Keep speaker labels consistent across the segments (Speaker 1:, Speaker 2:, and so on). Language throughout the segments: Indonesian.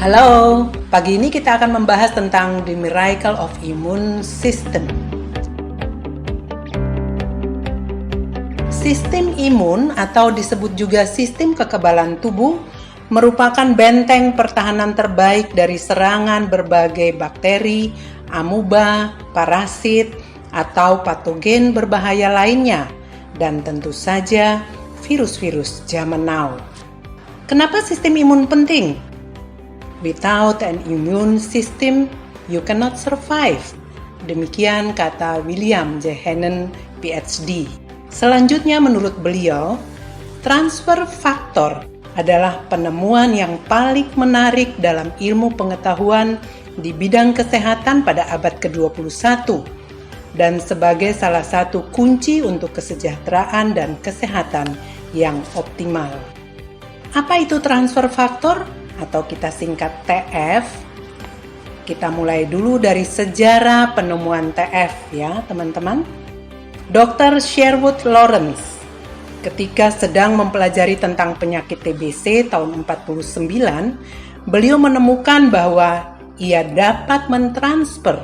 Speaker 1: Halo, pagi ini kita akan membahas tentang The Miracle of Immune System. Sistem imun atau disebut juga sistem kekebalan tubuh merupakan benteng pertahanan terbaik dari serangan berbagai bakteri, amuba, parasit, atau patogen berbahaya lainnya, dan tentu saja virus-virus zaman now. Kenapa sistem imun penting? Without an immune system, you cannot survive. Demikian kata William J. Hannon, PhD. Selanjutnya menurut beliau, transfer faktor adalah penemuan yang paling menarik dalam ilmu pengetahuan di bidang kesehatan pada abad ke-21 dan sebagai salah satu kunci untuk kesejahteraan dan kesehatan yang optimal. Apa itu transfer faktor atau kita singkat TF? Kita mulai dulu dari sejarah penemuan TF ya teman-teman. Dr. Sherwood Lawrence ketika sedang mempelajari tentang penyakit TBC tahun 49, beliau menemukan bahwa ia dapat mentransfer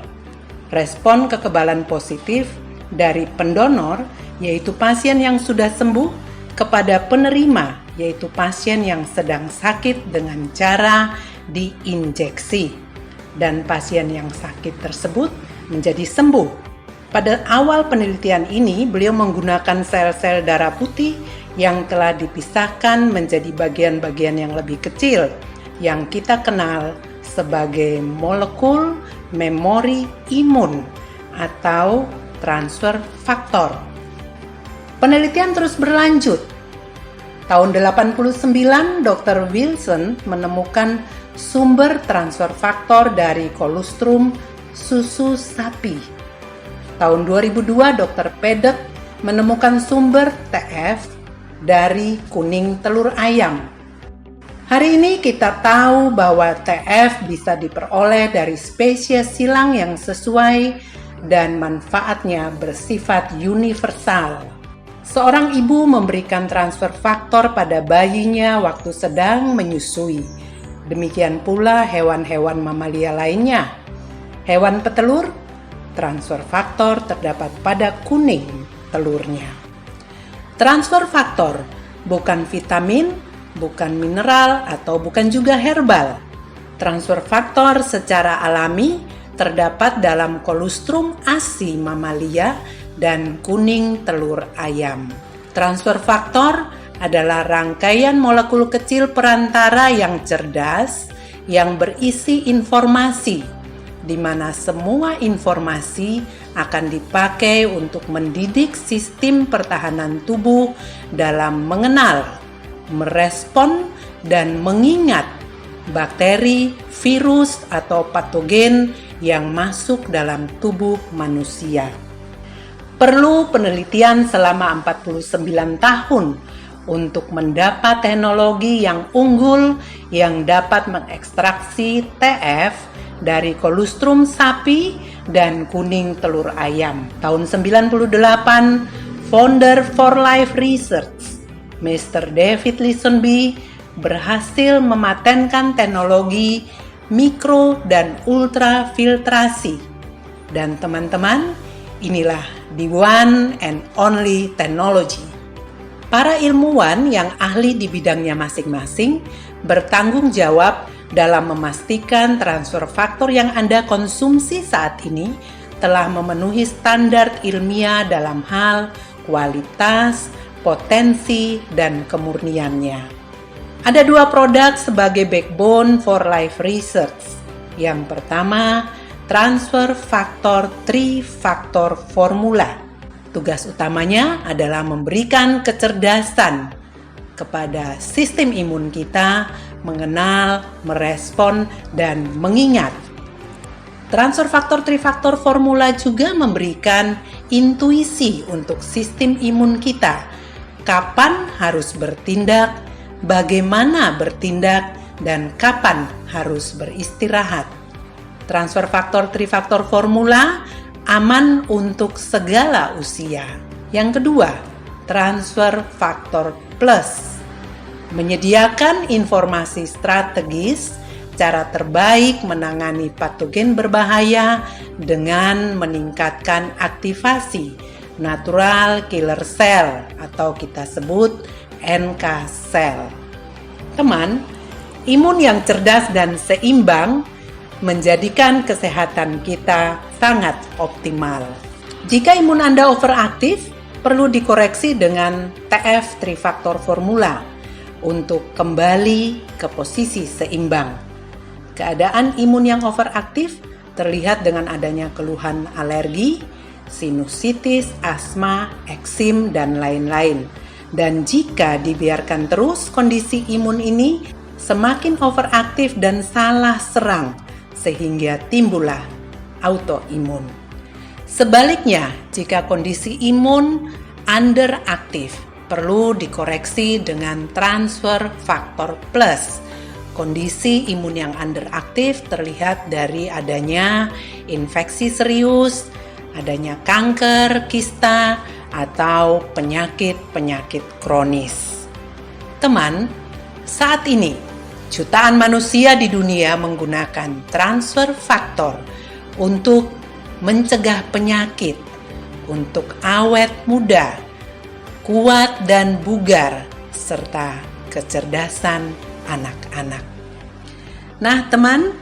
Speaker 1: respon kekebalan positif dari pendonor, yaitu pasien yang sudah sembuh, kepada penerima, yaitu pasien yang sedang sakit dengan cara diinjeksi. Dan pasien yang sakit tersebut menjadi sembuh. Pada awal penelitian ini, beliau menggunakan sel-sel darah putih yang telah dipisahkan menjadi bagian-bagian yang lebih kecil, yang kita kenal sebagai molekul memori imun atau transfer faktor. Penelitian terus berlanjut. Tahun 89, Dr. Wilson menemukan sumber transfer faktor dari kolostrum susu sapi. Tahun 2002, Dr. Pedek menemukan sumber TF dari kuning telur ayam. Hari ini kita tahu bahwa TF bisa diperoleh dari spesies silang yang sesuai dan manfaatnya bersifat universal. Seorang ibu memberikan transfer faktor pada bayinya waktu sedang menyusui. Demikian pula hewan-hewan mamalia lainnya. Hewan petelur, transfer faktor terdapat pada kuning telurnya. Transfer faktor bukan vitamin, bukan mineral, atau bukan juga herbal. Transfer faktor secara alami terdapat dalam kolostrum ASI mamalia dan kuning telur ayam. Transfer faktor adalah rangkaian molekul kecil perantara yang cerdas yang berisi informasi, di mana semua informasi akan dipakai untuk mendidik sistem pertahanan tubuh dalam mengenal, merespon, dan mengingat bakteri, virus, atau patogen yang masuk dalam tubuh manusia. Perlu penelitian selama 49 tahun untuk mendapat teknologi yang unggul yang dapat mengekstraksi TF dari kolostrum sapi dan kuning telur ayam. Tahun 98, founder For Life Research, Mr. David Lisenby, berhasil mematenkan teknologi mikro dan ultrafiltrasi. Dan teman-teman, inilah the one and only technology. Para ilmuwan yang ahli di bidangnya masing-masing bertanggung jawab dalam memastikan transfer faktor yang Anda konsumsi saat ini telah memenuhi standar ilmiah dalam hal kualitas, potensi, dan kemurniannya. Ada dua produk sebagai backbone For Life Research. Yang pertama, transfer faktor 3-faktor formula. Tugas utamanya adalah memberikan kecerdasan kepada sistem imun kita mengenal, merespon, dan mengingat. Transfer faktor 3-faktor formula juga memberikan intuisi untuk sistem imun kita. Kapan harus bertindak, bagaimana bertindak, dan kapan harus beristirahat. Transfer faktor 3-faktor formula aman untuk segala usia. Yang kedua, transfer faktor plus menyediakan informasi strategis cara terbaik menangani patogen berbahaya dengan meningkatkan aktivasi natural killer cell atau kita sebut NK cell. Teman, imun yang cerdas dan seimbang menjadikan kesehatan kita sangat optimal. Jika imun Anda overaktif, perlu dikoreksi dengan TF trifaktor formula untuk kembali ke posisi seimbang. Keadaan imun yang overaktif terlihat dengan adanya keluhan alergi, sinusitis, asma, eksim, dan lain-lain. Dan jika dibiarkan terus, kondisi imun ini semakin overaktif dan salah serang, sehingga timbullah autoimun. Sebaliknya, jika kondisi imun underaktif, perlu dikoreksi dengan transfer faktor plus. Kondisi imun yang underaktif terlihat dari adanya infeksi serius, adanya kanker, kista, atau penyakit-penyakit kronis. Teman, saat ini jutaan manusia di dunia menggunakan transfer faktor untuk mencegah penyakit, untuk awet muda, kuat dan bugar, serta kecerdasan anak-anak. Nah, teman,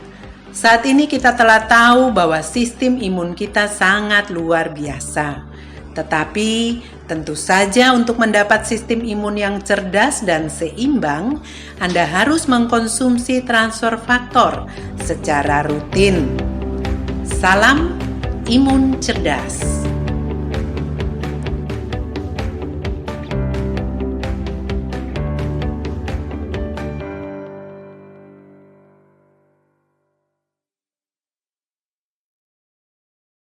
Speaker 1: saat ini kita telah tahu bahwa sistem imun kita sangat luar biasa. Tetapi tentu saja untuk mendapat sistem imun yang cerdas dan seimbang, Anda harus mengkonsumsi transfer faktor secara rutin. Salam imun cerdas.